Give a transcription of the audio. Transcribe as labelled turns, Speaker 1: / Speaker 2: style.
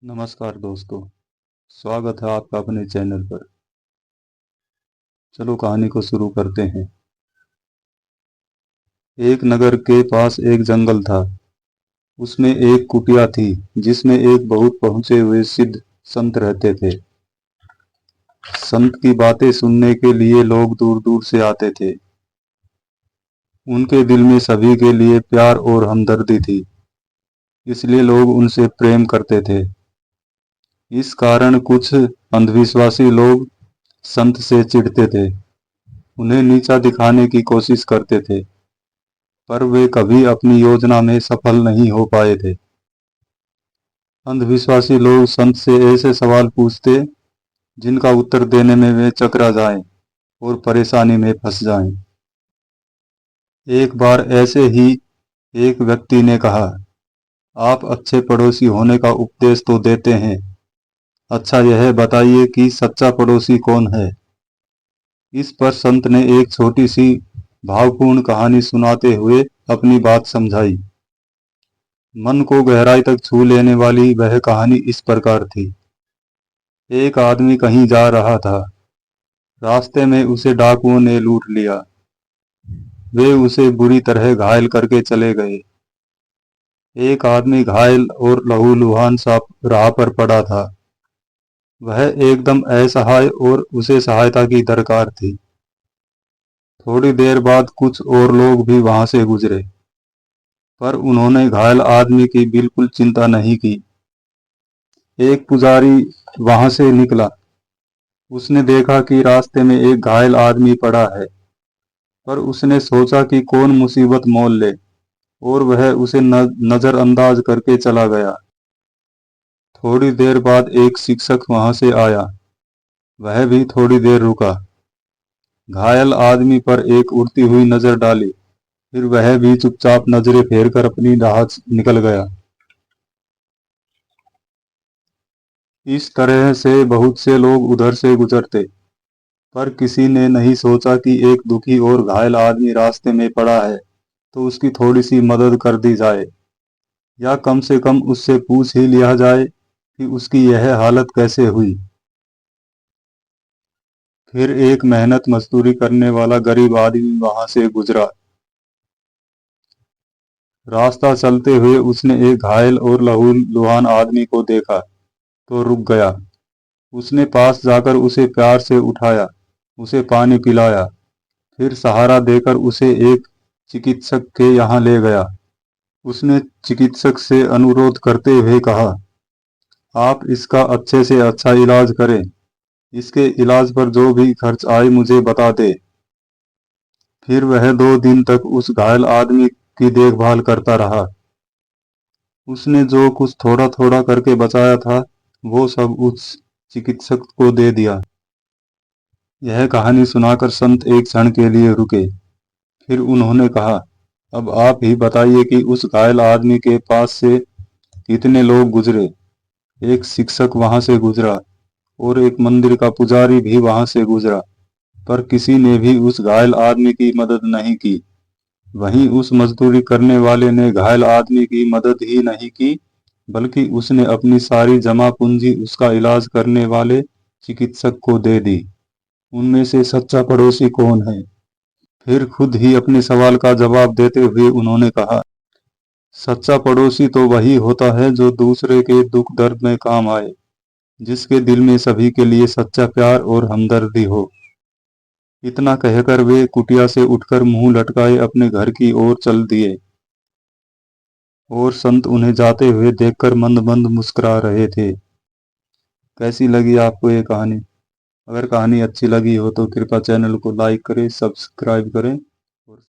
Speaker 1: नमस्कार दोस्तों, स्वागत है आपका अपने चैनल पर। चलो कहानी को शुरू करते हैं। एक नगर के पास एक जंगल था। उसमें एक कुटिया थी जिसमें एक बहुत पहुंचे हुए सिद्ध संत रहते थे। संत की बातें सुनने के लिए लोग दूर दूर से आते थे। उनके दिल में सभी के लिए प्यार और हमदर्दी थी, इसलिए लोग उनसे प्रेम करते थे। इस कारण कुछ अंधविश्वासी लोग संत से चिढ़ते थे, उन्हें नीचा दिखाने की कोशिश करते थे, पर वे कभी अपनी योजना में सफल नहीं हो पाए थे। अंधविश्वासी लोग संत से ऐसे सवाल पूछते जिनका उत्तर देने में वे चकरा जाएं और परेशानी में फंस जाएं। एक बार ऐसे ही एक व्यक्ति ने कहा, आप अच्छे पड़ोसी होने का उपदेश तो देते हैं, अच्छा यह बताइए कि सच्चा पड़ोसी कौन है। इस पर संत ने एक छोटी सी भावपूर्ण कहानी सुनाते हुए अपनी बात समझाई। मन को गहराई तक छू लेने वाली वह कहानी इस प्रकार थी। एक आदमी कहीं जा रहा था। रास्ते में उसे डाकुओं ने लूट लिया। वे उसे बुरी तरह घायल करके चले गए। एक आदमी घायल और लहूलुहान सा राह पर पड़ा था। वह एकदम असहाय और उसे सहायता की दरकार थी। थोड़ी देर बाद कुछ और लोग भी वहां से गुजरे, पर उन्होंने घायल आदमी की बिल्कुल चिंता नहीं की। एक पुजारी वहां से निकला। उसने देखा कि रास्ते में एक घायल आदमी पड़ा है, पर उसने सोचा कि कौन मुसीबत मोल ले, और वह उसे नजरअंदाज करके चला गया। थोड़ी देर बाद एक शिक्षक वहां से आया। वह भी थोड़ी देर रुका, घायल आदमी पर एक उड़ती हुई नजर डाली, फिर वह भी चुपचाप नजरें फेर कर अपनी राह निकल गया। इस तरह से बहुत से लोग उधर से गुजरते, पर किसी ने नहीं सोचा कि एक दुखी और घायल आदमी रास्ते में पड़ा है तो उसकी थोड़ी सी मदद कर दी जाए, या कम से कम उससे पूछ ही लिया जाए कि उसकी यह हालत कैसे हुई। फिर एक मेहनत मजदूरी करने वाला गरीब आदमी वहां से गुजरा। रास्ता चलते हुए उसने एक घायल और लहूलुहान आदमी को देखा तो रुक गया। उसने पास जाकर उसे प्यार से उठाया, उसे पानी पिलाया, फिर सहारा देकर उसे एक चिकित्सक के यहाँ ले गया। उसने चिकित्सक से अनुरोध करते हुए कहा, आप इसका अच्छे से अच्छा इलाज करें। इसके इलाज पर जो भी खर्च आए मुझे बता दे। फिर वह 2 दिन तक उस घायल आदमी की देखभाल करता रहा। उसने जो कुछ थोड़ा थोड़ा करके बचाया था वो सब उस चिकित्सक को दे दिया। यह कहानी सुनाकर संत एक क्षण के लिए रुके। फिर उन्होंने कहा, अब आप ही बताइए कि उस घायल आदमी के पास से कितने लोग गुजरे। एक शिक्षक वहां से गुजरा और एक मंदिर का पुजारी भी वहां से गुजरा, पर किसी ने भी उस घायल आदमी की मदद नहीं की। वहीं उस मजदूरी करने वाले ने घायल आदमी की मदद ही नहीं की, बल्कि उसने अपनी सारी जमा पूंजी उसका इलाज करने वाले चिकित्सक को दे दी। उनमें से सच्चा पड़ोसी कौन है? फिर खुद ही अपने सवाल का जवाब देते हुए उन्होंने कहा, सच्चा पड़ोसी तो वही होता है जो दूसरे के दुख दर्द में काम आए, जिसके दिल में सभी के लिए सच्चा प्यार और हमदर्दी हो। इतना कहकर वे कुटिया से उठकर मुंह लटकाए अपने घर की ओर चल दिए, और संत उन्हें जाते हुए देखकर मंद मंद मुस्कुरा रहे थे। कैसी लगी आपको ये कहानी? अगर कहानी अच्छी लगी हो तो कृपया चैनल को लाइक करें, सब्सक्राइब करें